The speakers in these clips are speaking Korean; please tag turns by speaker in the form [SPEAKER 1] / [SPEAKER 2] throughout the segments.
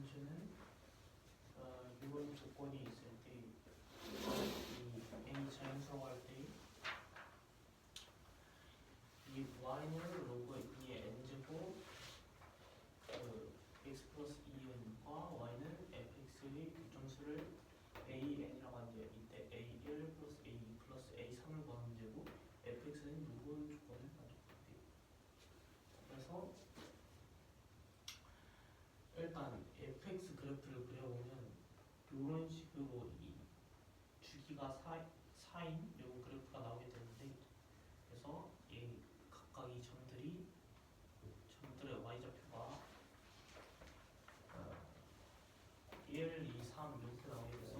[SPEAKER 1] 문제는 이런 조건이 있을 때 이 n이 자연수라고 할 때 이 y는 로그 2의 n제곱 x 플러스 2n과 y는 fx의 교점수를 an이라고 하는데 이때 a1 플러스 a2 플러스 a3을 구하는 문제고 fx는 이런 조건을 만족한대요. 그래서 일단 fx 그래프를 그려보면 이런 식으로 이 주기가 4인 이런 그래프가 나오게 되는데 그래서 이 각각 이 점들의 y좌표가 1, 2, 3 이렇게 나오게 돼서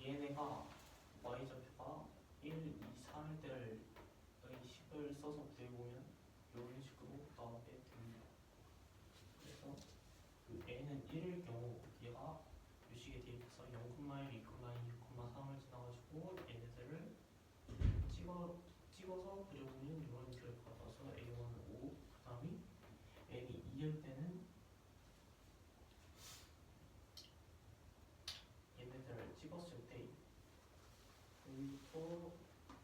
[SPEAKER 1] 얘네가 y좌표가 1, 2, 3일 때를 이 식을 써서 구해보면 이런 식으로 나오게 됩니다. 그래서 그 n은 1일 경우 얘가 이 식에 대입해서 0,1, 2,2, 6,3을 지나가지고 얘네들을 찍어서 그려보면 이런 그래프가 나와서 a1은 5, 그 다음에 n이 2일 때는 얘네들을 찍었을 때 여기부터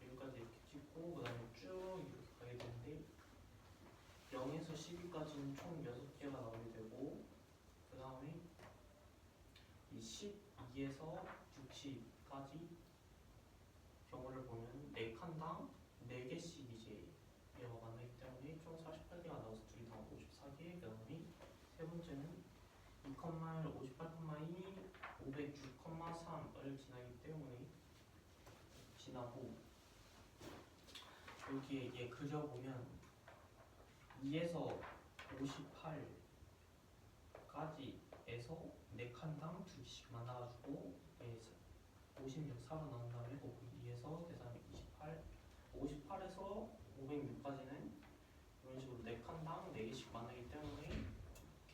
[SPEAKER 1] 여기까지 이렇게 찍고 그 다음에 쭉 이렇게 가게 되는데 0에서 12까지는 총 6개가 나오게 되고 그 다음에 이 12에서 60까지 경우를 보면 4칸당 4개씩 이제 얘가 만나기 때문에 총 48개가 나와서 둘이 다 54개. 그 다음에 세 번째는 2,1, 58,2, 506,3을 지나기 때문에 지나고 여기에 얘 그려보면 2에서 58까지에서 4칸당 2개씩 만나가지고 56, 4가 나온 다음에 곱하기 2에서 계산하면 28, 58에서 506까지는 이런 식으로 4칸당 4개씩 만나기 때문에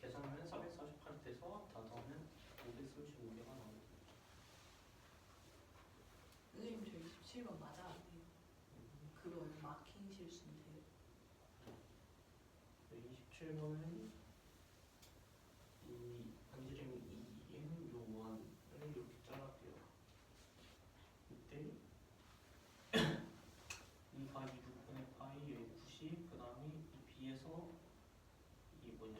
[SPEAKER 1] 계산하면 448이 돼서 다 더하면 535개가 나옵니다.
[SPEAKER 2] 선생님 저 27번 맞아? 그거 마킹 실수인데요.
[SPEAKER 1] 27번은 이 반지름이 2n 요원을 이렇게 잘랐대요. 이때 2 곱하기 6분의 파이 여기 90, 그 다음에 이 b에서 이 뭐냐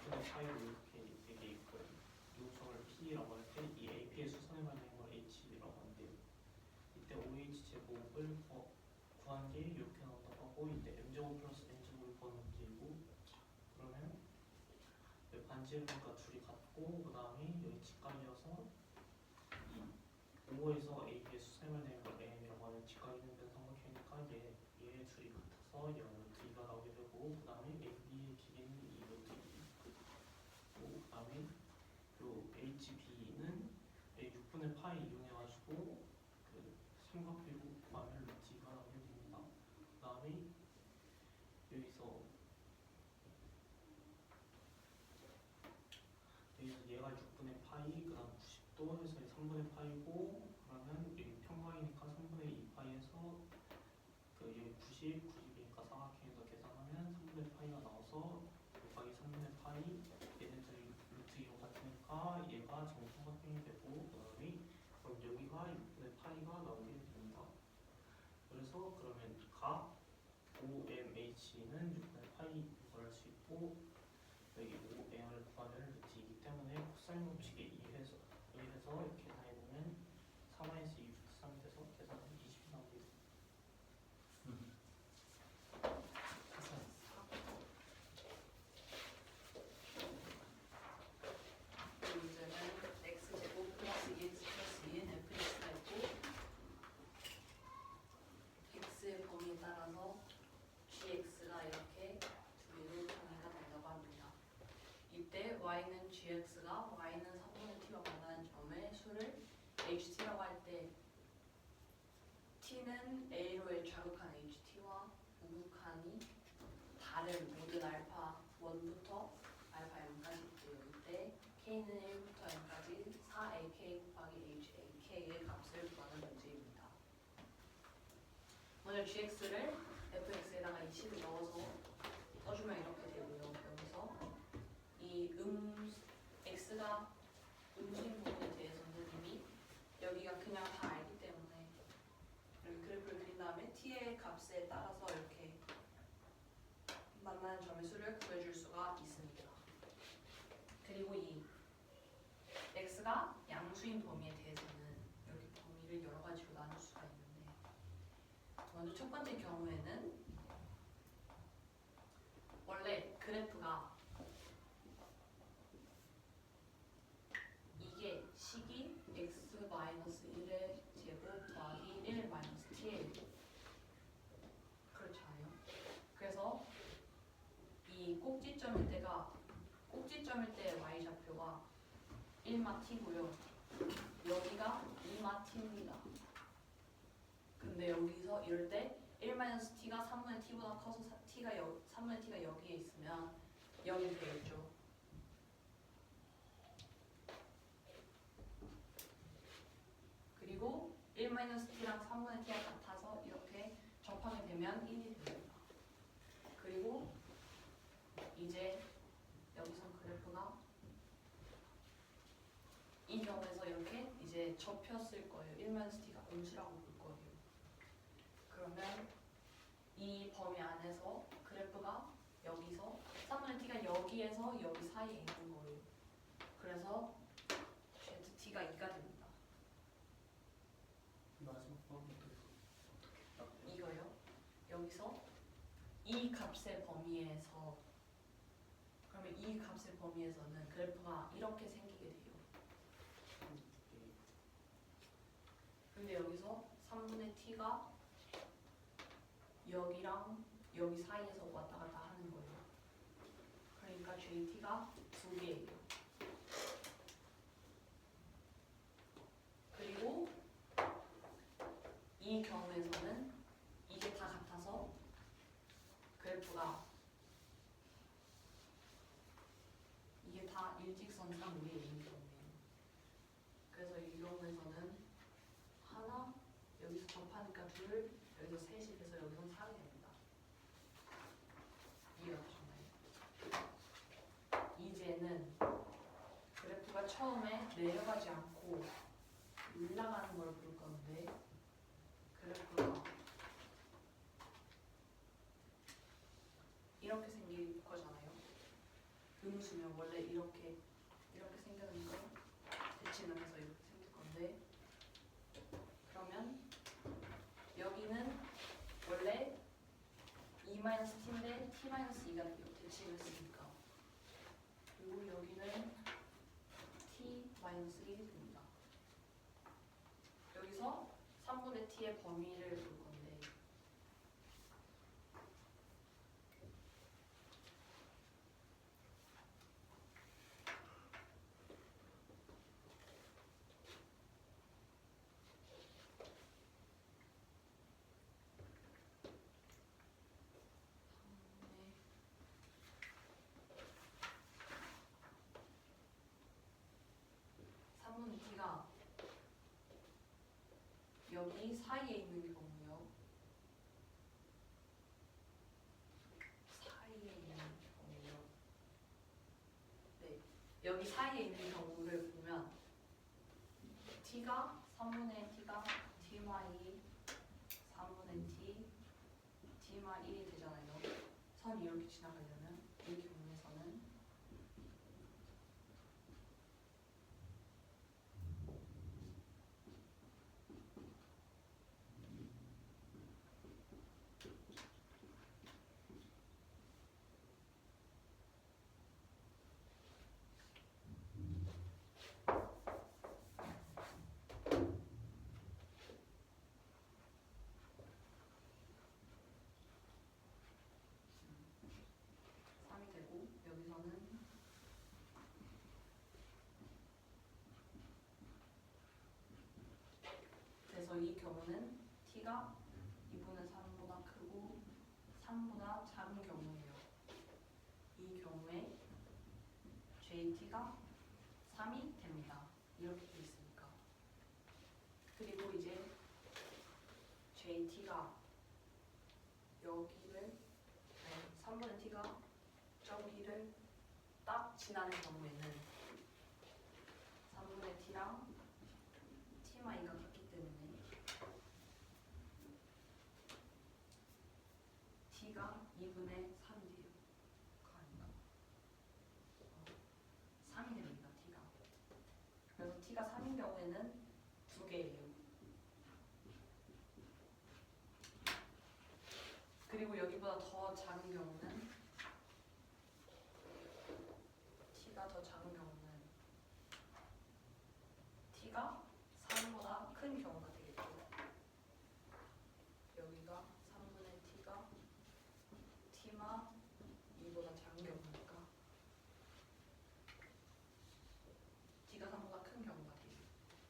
[SPEAKER 1] 6분의 파이로 이렇게 되게 있고요. 이 우성을 p라고 할 때 이 ap의 수선에 관련된 걸 h라고 하는데요. 이때 OH 제곱을 구한 게 이렇게 나온다고 하고 이때 m제곱 플러스 n제곱을 구하는 문제이고 그러면 반지름과 둘이 같고 그 다음에 여기 직각이어서 이 5에서 AB의 수선을 내는 걸 AM이라고 하는 직각 있는 데 삼각형이니까 얘 둘이 같아서 루트 2가 나오게 되고 그 다음에 AB의 길이는 2 루트 2 그 다음에 요 HB는 6분의 파이 이용해가지고 그 삼각비로 구하면 루트 2가 나오게 됩니다. 그 다음에 여기서 얘가 6분의 파이, 그 다음 90도 해서 3분의 파이고 그러면 여기 평방이니까 3분의 2 파이에서 그 여기 90, 90이니까 사각형에서 계산하면 3분의 파이가 나와서 곱하기 3분의 파이 얘네들이 루트 2로 같으니까 얘가 정삼각형이 되고 그 다음에 그럼 여기가 6분의 파이가 나오게 됩니다. 그래서 그러면 각 OMH는 6분의 파이 구할 수 있고 여기 5m을 구하는 루트이기 때문에 코사인 법칙에 의해서 계산해보면 3에서 2 루트 3이 돼서 계산하면 20이 나옵니다.
[SPEAKER 2] 그 문제는 x제곱 플러스 2x 플러스 2n fx가 있고 x의 범위에 따라서 gx가 이렇게 두 개로 정의가 된다고 합니다. 이때 y는 gx가 y는 3분의 t와 같다는 점의 수를 ht라고 할 때 t는 a로의 좌극한 ht와 우극한이 다른 모든 알파 1부터 알파 m까지 있고요. 이때 k는 1부터 m까지 4ak 곱하기 hak의 값을 구하는 문제입니다. 먼저 gx를 fx에다가 20을 넣어서 써주면 이렇게 되고요. 여기서 이 X가 음수인 부분에 대해서는 이미 여기가 그냥 다 알기 때문에 이렇게 그래프를 그린 다음에 t의 값에 따라서 이렇게 만나는 점의 수를 구해줄 수가 있습니다. 그리고 이 x가 양수인 범위에 대해서는 이렇게 범위를 여러 가지로 나눌 수가 있는데 먼저 첫 번째 경우에는 원래 그래프가 이게 식이 x-1의 제곱 더하기 1-t의 그렇지 않아요? 그래서 이 꼭지점일 때 y좌표가 1마t고요. 여기가 2마t입니다. 근데 여기서 이럴 때 1-t가 3분의 t보다 커서 3분의 t가 여기에 있으면 0이 되겠죠. 그리고 1-t랑 3분의 t가 같아서 이렇게 접하게 되면 1이 됩니다. 그리고 이제 여기서 그래프가 이 경우에서 이렇게 이제 접혔을 거예요. 1-t가 음수라고 볼 거예요. 그러면 이 범위 안에서 그래프가 여기서 3분의 t가 여기에서 여기 사이에 있는 거예요. 그래서 zt가 2가 됩니다.
[SPEAKER 1] 마지막 번 어떻게
[SPEAKER 2] 이거요. 여기서 이 값의 범위에서 그러면 이 값의 범위에서는 그래프가 이렇게 생기게 돼요. 근데 여기서 3분의 t가 여기랑 여기 사이에서 왔다 갔다 하는 거예요. 그러니까 jt가 2개예요. 그리고 이 경우에서는 이게 다 같아서 그래프가 이게 다 일직선상 위에 있는 경우예요. 그래서 이 경우에서는 하나, 여기서 접하니까 둘, 여기서 셋이 돼서 여기서 4이 됩니다. 이해가 되셨나요? 이제는 그래프가 처음에 내려가지 않고 올라가는 걸 볼 건데 그래프가 이렇게 생길 거잖아요. 음수면 원래 이렇게 생겼는데 대칭을 해서 이렇게 생길 건데 그러면 여기는 원래 2-t인데 t-2가 돼요. 대칭을 했으니까. 그리고 여기는 t-1이 됩니다. 여기서 3분의 t의 범위를 볼 건데 t가 여기 사이에 있는 경우요. 네, 여기 사이에 있는 경우를 보면 t가 3분의 t가 t-2, 3분의 t, t-1이 되잖아요. 선이 이렇게 지나가려면 이 경우에서는 여기서는 그래서 이 경우는 t가 2분의 3보다 크고 3보다 작은 경우예요. 이 경우에 jt가 3이 됩니다. 이렇게 돼 있으니까. 그리고 이제 jt가 여기를 3분의 t가 저기를 딱 지나는 경우에는 T랑 T만 2가 같기 때문에 T가 2분의 3이 돼요. 가 아닌가? 3이 됩니다. T가. 그래서 T가 3인 경우에는 2개예요. 그리고 여기보다 더 작은 경우는 T가 더 작은 경우는 T가 3보다 큰 경우가 되겠죠. 여기가 3분의 T가 T마 2보다 작은 경우니까 T가 3보다 큰 경우가 돼요.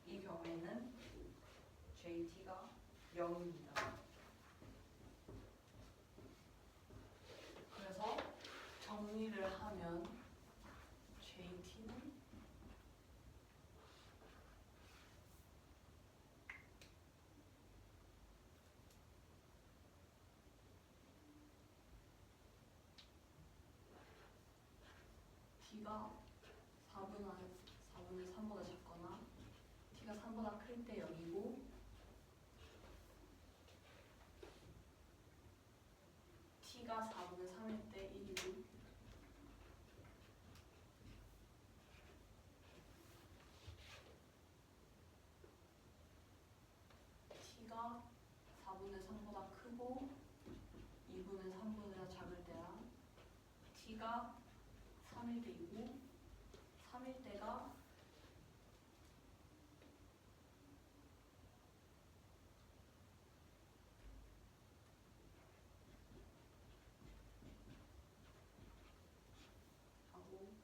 [SPEAKER 2] 이 경우에는 JT가 0입니다. 그래서 정리를 하면 JT는 T가 4분의 3보다 작거나 T가 3보다 클 때 0이고 T가 4분의 3일 때 1이고 T가 4분의 3보다 크고 2분의 3보다 작을 때랑 T가 3일 때이고 3일 때가 하고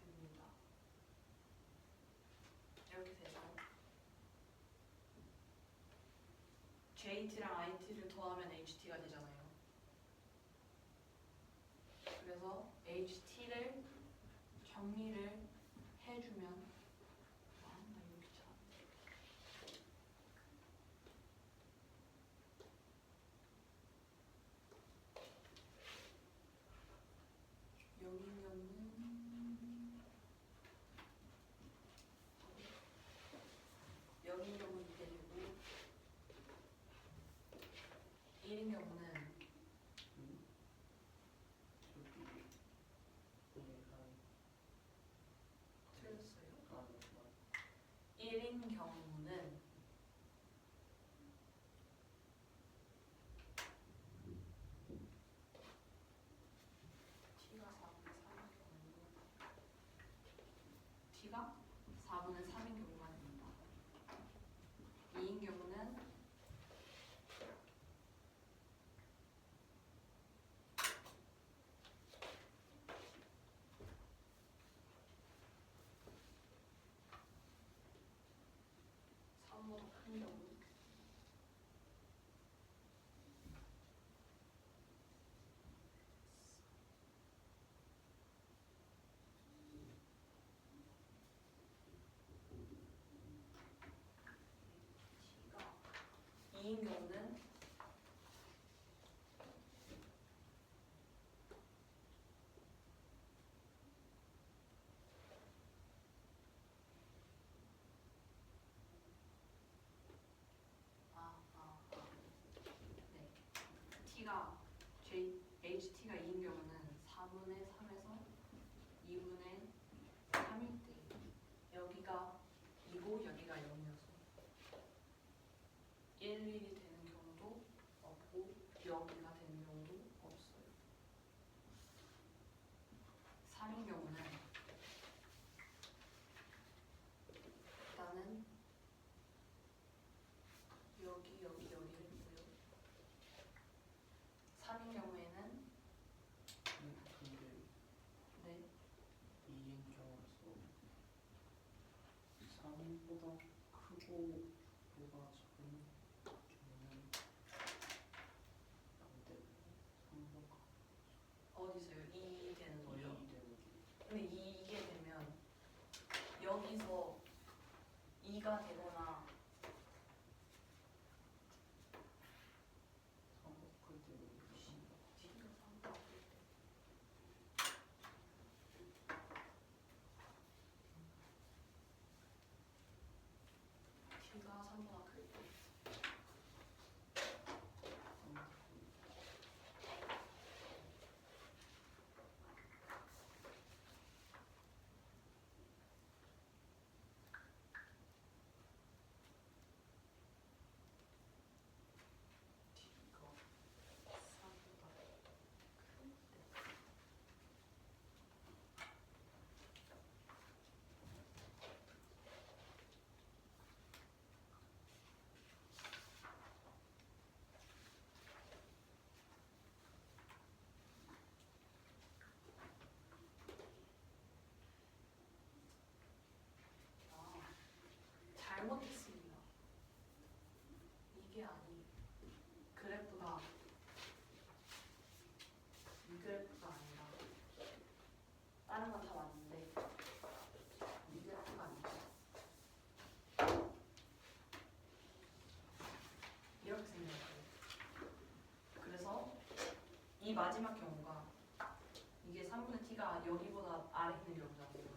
[SPEAKER 2] 됩니다. 이렇게 돼서 JT랑 IT를 더하면 HT가 되잖아요. 그래서 HT를 정리를 해주면 나 이거 귀찮은데. 여기 경우는 여기 경우는 이렇게 되고 1인 경우는 틀렸어요. 1인 경우는 T가 4분의 3인 경우가 됩니다. 2인 경우는 보다 큰 경우 2인 경우는 네. T가 HT가 2인 경우는 4분의 3에서 2분의 3일 때 여기가 2고 여기가 0이어서 1, 1이 되는 경우도 없고 0이가 되는 경우도 없어요. 3인 경우는 일단은 여기를 했고요. 3인 경우에는 네.
[SPEAKER 1] 2인 경우라서 3보다 크고 보다 작은 경우는 안 되고 3보다
[SPEAKER 2] 어디서요? 2 되는 거요?
[SPEAKER 1] 2 되는
[SPEAKER 2] 근데 이게 되면 여기서 2가 되거나
[SPEAKER 1] 3보다 클 때는
[SPEAKER 2] T가 3가 될 때. 마지막 경우가 이게 3분의 t가 여기보다 아래 있는 경우잖아요.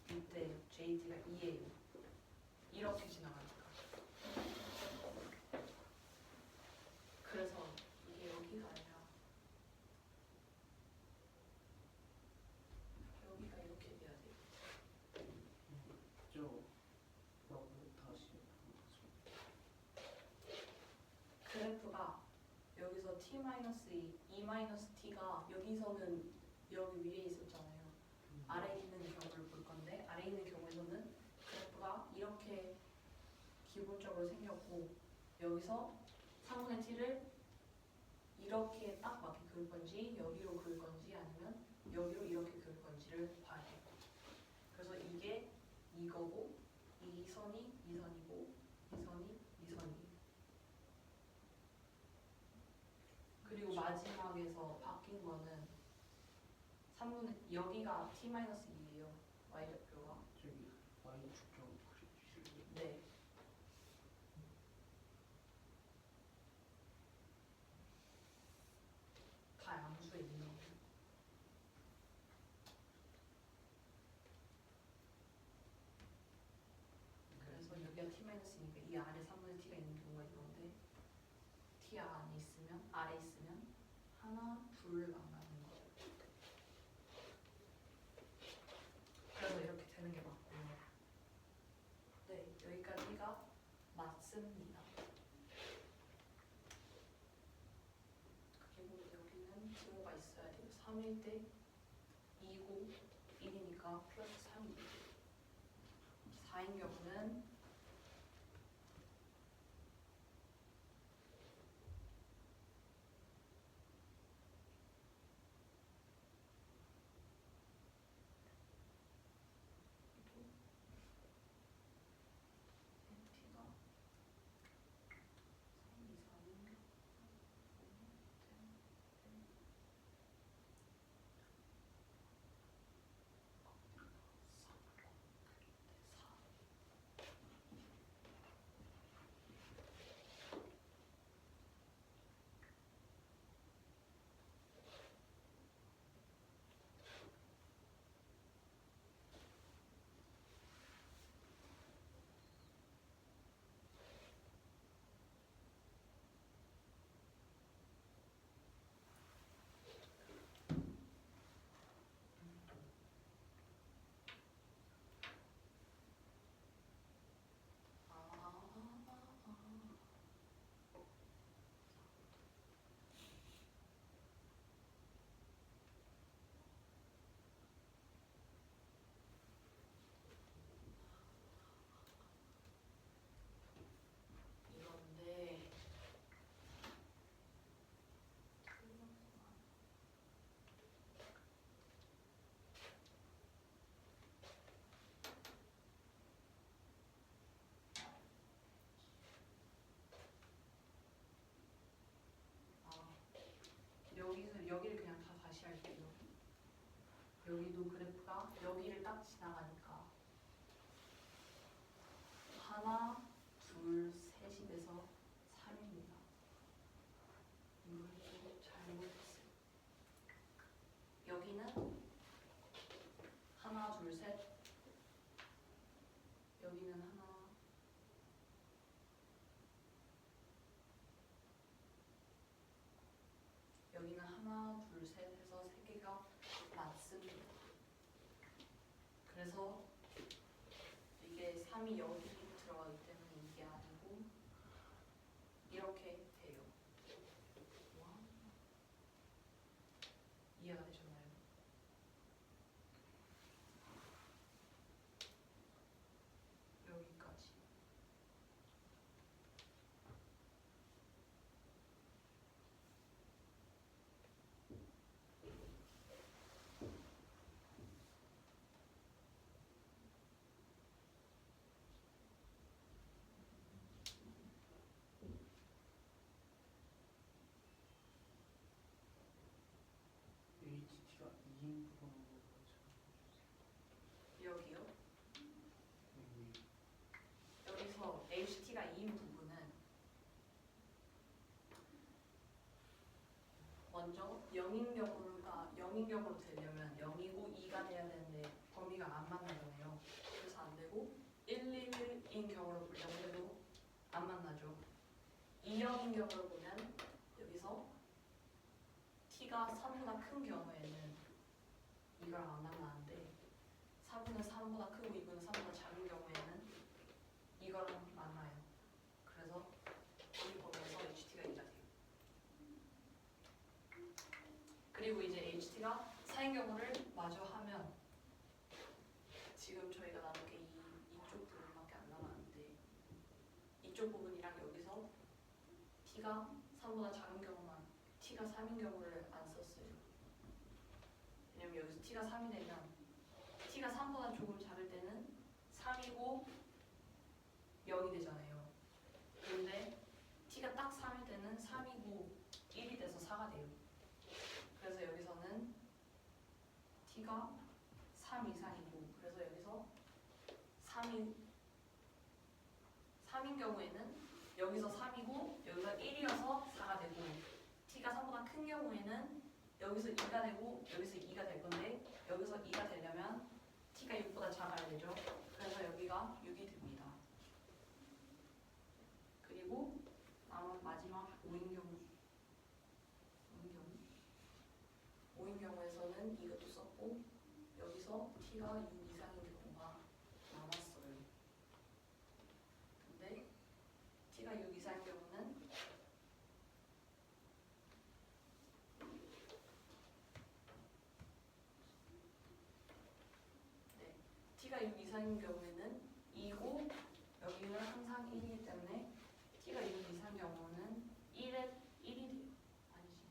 [SPEAKER 2] 이때 JT가 2예요. 이렇게 지나가니까. 그래서 이게 여기가 아니라 여기가 이렇게 돼야 돼요.
[SPEAKER 1] 라고 다시
[SPEAKER 2] 그래프가 여기서 t-2, e-t가 여기서는 여기 위에 있었잖아요. 아래에 있는 경우를 볼 건데 아래에 있는 경우에서는 그래프가 이렇게 기본적으로 생겼고 여기서 3분의 t를 이렇게 딱 맞게 그을 건지 여기로 그을 건지 아니면 여기로 이렇게 그을 건지를 봐야 돼요. 그래서 이게 이거고 이 선이 이 선이고 이 선이 이 선이에요. 그리고 마지막에서 바뀐 거는 3분의 여기가 t-2예요. y좌표가.
[SPEAKER 1] 저기 y 축적 그려주실래요?
[SPEAKER 2] 네. 다 양수에 있는 거예요. 그래서 여기가 t-2니까 이 아래 3분의 t가 있는 경우가 이건데 t 안에 있으면 아래 있으면 하나, 둘 만나는 거예요. 그래서 이렇게 되는 게 맞고요. 네, 여기까지가 맞습니다. 그리고 여기는 증오가 있어야 돼요. 3일 때 2고 1이니까 플러스 3이 4인 경우는 t가 3, 2, 4는 이건데 여기를 그냥 다 다시 할게요. 여기도 그래프가 여기를 딱 지나가니까 하나, 둘, 셋이 돼서 3입니다. 이걸 잘못했어요. 여기는 하나, 둘, 셋. 여기는 하나, 여기는 하나, 둘, 셋 해서 3개가 맞습니다. 그래서 이게 3이 여기 들어가기 때문에 이게 아니고 이렇게 돼요. 와. 이해가 되셨나요? 여기까지.
[SPEAKER 1] HT가 2인 부분으로
[SPEAKER 2] 여기요.
[SPEAKER 1] 여기
[SPEAKER 2] 여기서 HT가 2인 부분은 먼저 0인 경우로 되려면 0이고 2가 돼야 되는데 범위가 안 만나잖아요. 그래서 안 되고 1, 1인 경우로 보려고 해도 안 만나죠. 2형인 경우를 보면 여기서 t가 3보다 큰 경우에는 이거랑 안 만나는데 4분의 3보다 크고 2분의 3보다 작은 경우에는 이거랑 만나요. 그래서 이 범위에서 HT가 2가 돼요. 그리고 이제 HT가 4인 경우를 마저 하면 지금 저희가 나눈 게 이쪽 부분밖에 안 남았는데 이쪽 부분이랑 여기서 t가 3보다 작은 경우만 t가 3인 경우를 안 썼어요. 왜냐면 여기서 t가 3이 되면 t가 3보다 조금 작을 때는 3이고 0이 되잖아요. 그런데 t가 딱 3일 때는 3이고 1이 돼서 4가 돼요. 그래서 여기서는 t가 3 이상이고 그래서 여기서 3인 경우에는 여기서 3이고 여기서 1이어서 4가 되고 t가 3보다 큰 경우에는 여기서 2가 되고 여기서 2가 될 건데 여기서 2가 되려면 t가 6보다 작아야 되죠. 그래서 여기가 6이 됩니다. 그리고 남은 마지막 5인 경우에서는 이것도 썼고 여기서 t가 6 이상인 경우가 남았어요. 근데 t가 6 이상인 경우는 t가 6 이상인 경우에는 2고 여기는 항상 1이기 때문에 t가 6 이상인 경우는 1이 돼요. 아니지.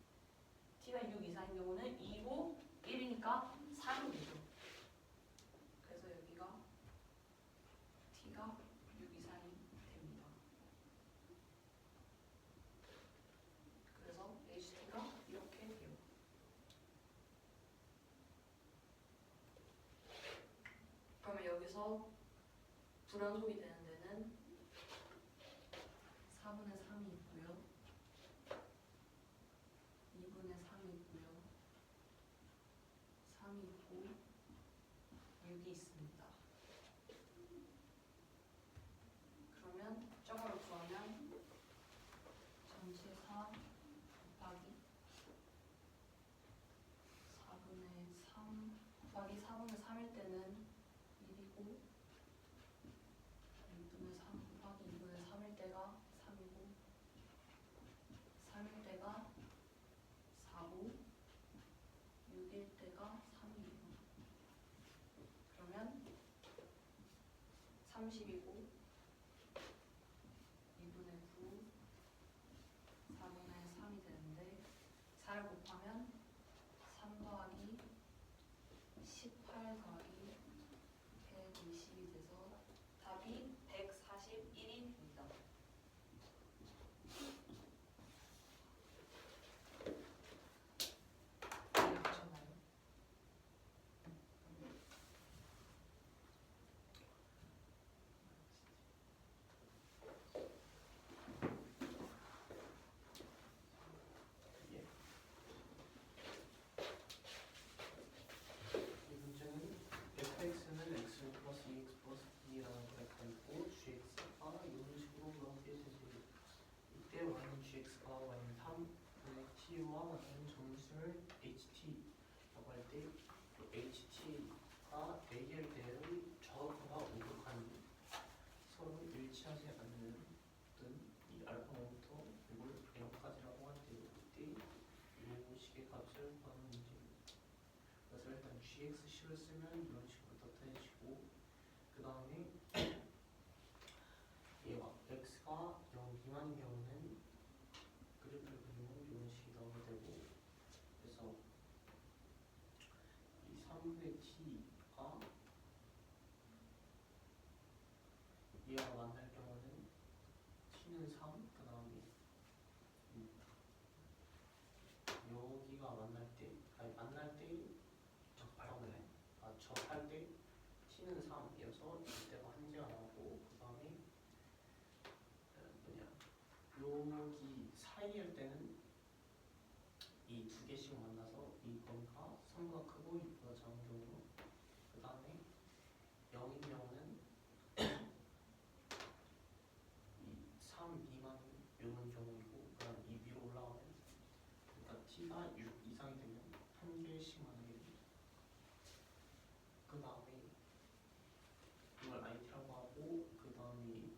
[SPEAKER 2] t가 6 이상인 경우는 2고 1이니까 3이 되죠. 그래서 여기가 t가 6 이상이 됩니다. 그래서 HT가 이렇게 돼요. 그러면 여기서 불연속이 되는 데는 4분의 3이 있고요. 2분의 3이 있고요. 3이 있고 6이 있습니다. 그러면 저거를 구하면 전체 4 곱하기 4분의 3 곱하기 4분의 3일 때는 1이고 2분의 3 곱하기 2분의 3일 때가 3이고 3일 때가 4고 6일 때가 3이에요. 그러면 30이고 2분의 9 4분의 3이 되는데 4를 곱하면 3 더하기 18 더하기 120이 돼서 답이 141이 됩니다. 이해하셨나요?
[SPEAKER 1] 예. 이 문제는 fx는 x 플러스 2x 플러스 b라는 그래프가 있고 gx가 이런 식으로 그렇게 되지. 이때 y는 gx가 y는 3분의 t와 같은 점수를 ht라고 할 때 ht가 대결대의 좌우가 오곡한 서로 일치하지 않는 이 알파부터 이걸 m까지라고 할 때 이때 이 식의 값을 구하는 문제입니다. 그래서 일단 gx식을 쓰면 이런 식으로 나타내시고 그 다음에 얘가 x가 0 미만인 경우는 그래프를 그리면 이런 식이 나오게 되고 그래서 이 3분의 t가 얘와 만날 경우는 t는 3, 그 다음에 여기가 만날 때, 아니 만날 때 접할 때 t는 3이어서 이때가 한지가 나오고 그 다음에 여기 사이일 때는 이 두 개씩 3보다 크고 2보다 작은 경우, 그 다음에 0인 경우는 3 미만 요는 경우이고, 그 다음 2 위로 올라가면, 그러니까 t가 6 이상이 되면 한 개씩 만나게 됩니다. 그 다음에 이걸 it라고 하고, 그 다음에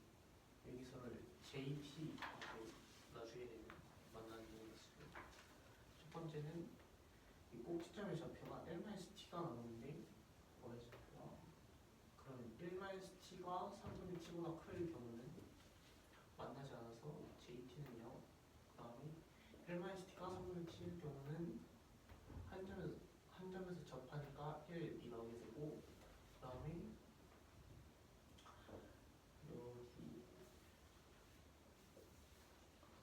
[SPEAKER 1] 여기서를 jt라고 나중에 되면 만나는 경우가 있어요. 첫 번째는 이 꼭지점의 좌표가 1-t가 나오는데, 뭐의 좌표가 그러면 1-t가 3분의 t보다 클 경우는 만나지 않아서 jt는 0. 그 다음에 1-t가 3분의 t일 경우는 한 점에서 접하니까 1이 나오게 되고, 그 다음에 여기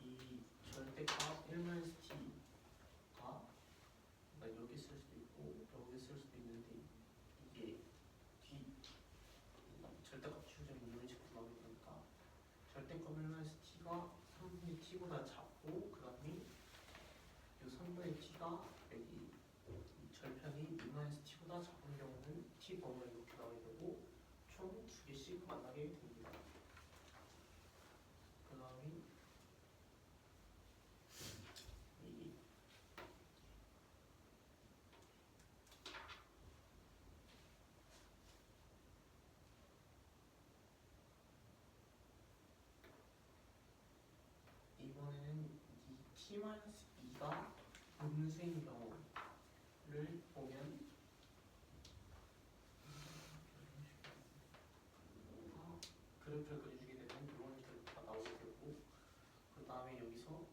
[SPEAKER 1] 이 절대값 1-t가 여기 쓸 수도 있고 여기 쓸 수도 있는데, 이게 뒤 절대값 치우자면 이런 식으로 나오게 되니까 절대값 1-t가 3분의 t보다 작고, 그 다음에 이 3분의 t가 여기 이 절편이 2-t보다 작은 경우는 t 번호가 이렇게 나오게 되고, 총 2개씩 만나게 됩니다. 그 다음에 이 이번에는 이 t-2가 음수인 경우를 보면 그래프를 그려주게 되면 이런 그래프가 나오게 되고, 그 다음에 여기서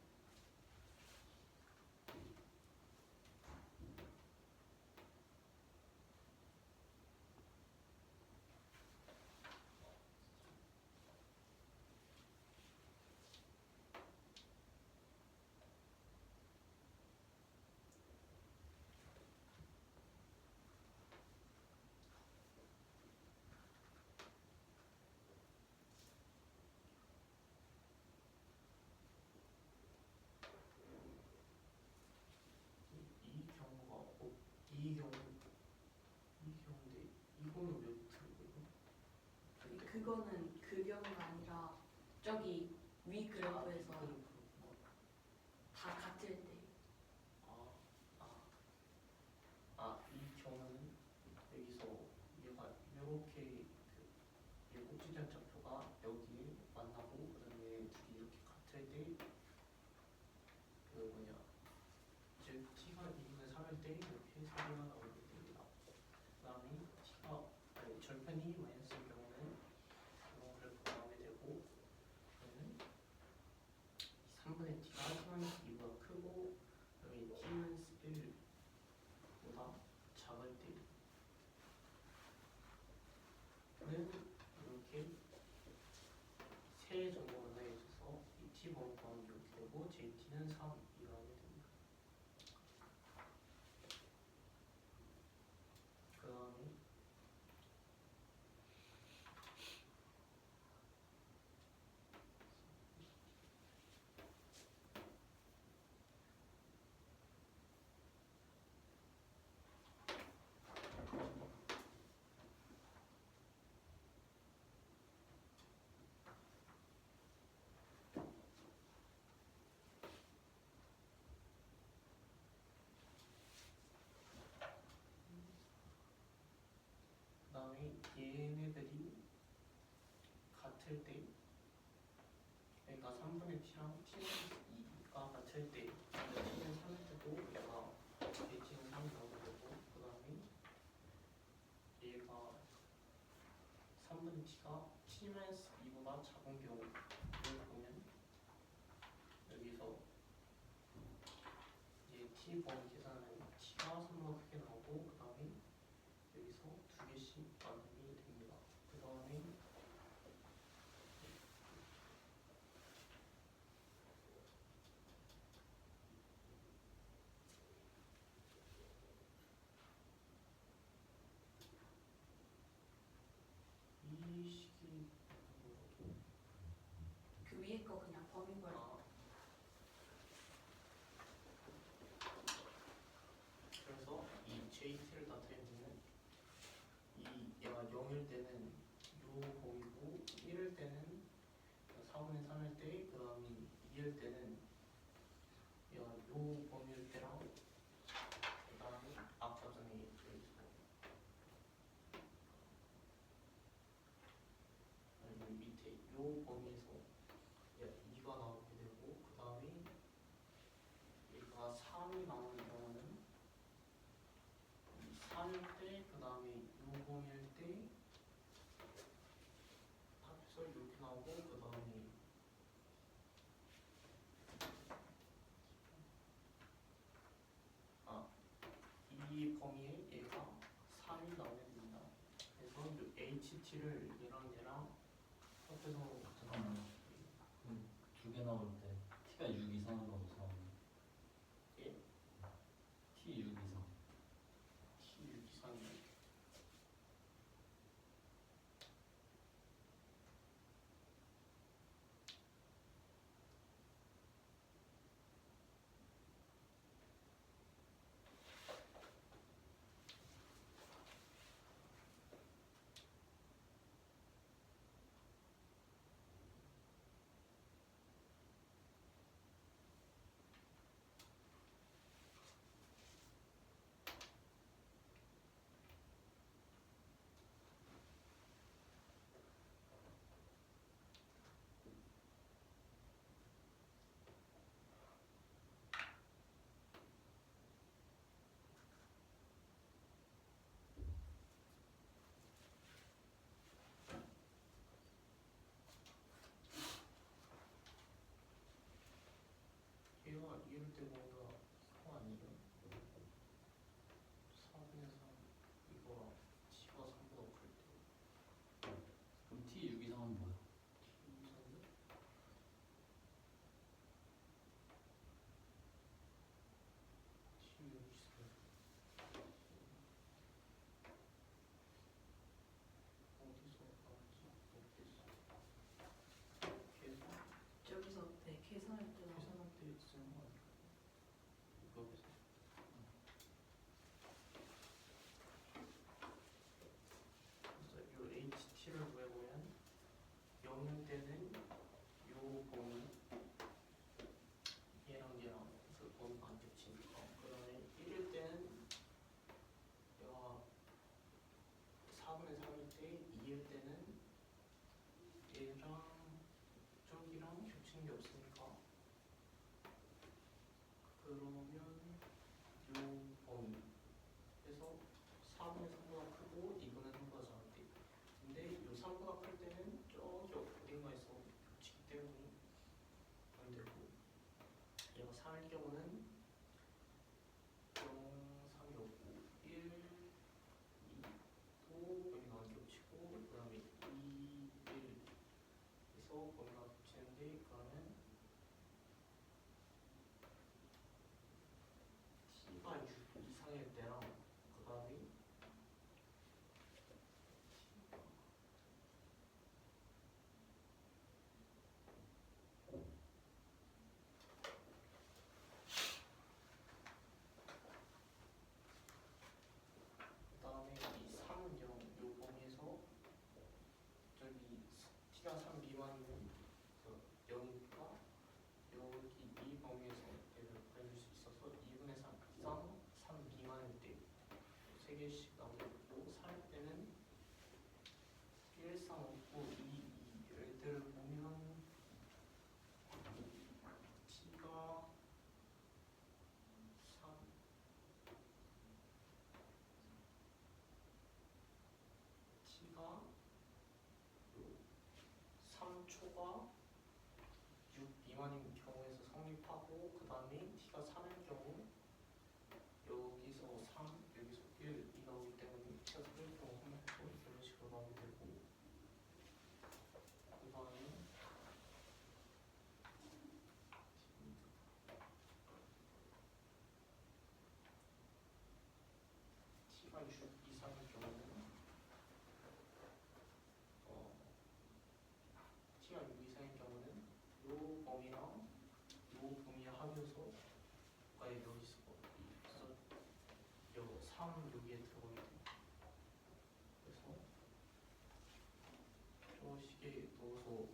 [SPEAKER 1] 이 경우가 이 경우인데, 이거는 왜 틀리고요?
[SPEAKER 2] 그거는 그 경우가 아니라 저기 위 그래프에서 다 같을 때.
[SPEAKER 1] 이 경우는 여기서 얘가 이렇게 이 꼭지점 좌표가 여기에 만나고, 그 다음에 둘이 이렇게 같을 때, 그 뭐냐, 즉 t가 2분의 3일 때 이렇게 세 개가 나오게 됩니다. 그 다음에 t가 절편이 마이너스인 경우는 이런 그래프가 나오게 되고, 그러면 3분의 t가 t-2보다 크고, 그다음에 t-1보다 작을 때는 이렇게 세 정도 만나게 있어서 이 t 번호가 이렇게 되고 jt는 3이라고 하게 됩니다. 그 다음에 얘네들이 같을 때, 그러니까 3분의 t랑 t-2가 같을 때, t는 3일 때도 얘가 jt는 3이 나오게 되고, 그 다음에 얘가 3분의 t가 t-2보다 작은 경우를 보면 여기서 이제 t 번호 계산하면 t가 3보다 크게 나오고, 그 다음에 여기서 2개씩 만나게 됩니다. 그 다음에 이 식이
[SPEAKER 2] 그 위에 거 그냥 범위별.
[SPEAKER 1] 그래서 이 0일 때는 요 범위고 1일 때는 4분의 3일 때, 그 다음에 2일 때는 요 범위일 때랑 그 다음에 아까 전에 여기서 아니 밑에 요 범위에서 2가 나오게 되고, 그 다음에 얘가 3이 나오는 경우는 3일 때, 그 다음에 요 범위일 때 합해서 이렇게 나오고, 그 다음에 이 범위에 얘가 3이 나오게 됩니다. 그래서 요 HT를 얘랑 합해서
[SPEAKER 3] 잠깐만요. 그럼 두 개 나올 때 t가 6 이상으로 나오면
[SPEAKER 1] 예?
[SPEAKER 3] t 6 이상.
[SPEAKER 1] T6 이상이 얘가 이럴 때 뭔가 3 아니에요? 4분의 3 이거랑 T가 3보다 클 때
[SPEAKER 3] 그럼 t 6 이상은 뭐야?
[SPEAKER 1] T 이상은 T6 이상 어디서 나왔지? 모르겠어.
[SPEAKER 2] 저기서 네, 계산할 때 나와.
[SPEAKER 1] 계산할 때 쓰는 거 아닐까요? 여기서 그래서 요 HT를 구해보면 0일 때는 요 범위 얘랑 그 범위가 안 겹치니까, 그 다음에 1일 때는 얘가 4분의 3일 때, 2일 때는 얘랑 저기랑 겹치는 게 없으니까, 그러면 요 범위 그래서 4분의 3보다 크고 2분의 3보다 작을 때, 근데 요 3보다 클 때는 저기 어딘가에서 겹치기 때문에 안 되고, 얘가 3일 경우는 0, 3이 없고 1, 2도 범위가 안 겹치고, 그 다음에 2, 1에서 범위가 겹치는데, 그러면 T가 6 이상일 때랑, 그 다음에 이 3, 0, 요 범위에서 저기 T가 3 미만이면 그 0이니까 여기 이 범위에서 얘를 구해줄 수 있어서 2분의 3 이상 3 미만일 때 3개씩 나오고, 4일 때는 1, 3 없고 2, 2 얘들을 보면 T가 3, T가 3초가 6 미만인 경우에서 성립하고, 그 다음에 T가 3일 경우 여기서 3, 여기서 1이 나오기 때문에 T가 3일 경우 성립해서 이런 식으로 나오게 되고, 그 다음에 T가 6 이상일 경우는 T가 6 이상일 경우는 요 범위랑 요 범위의 합이어서가 여기 있어. 그래서 요 3 여기에 들어가게 돼. 그래서 식에 넣어서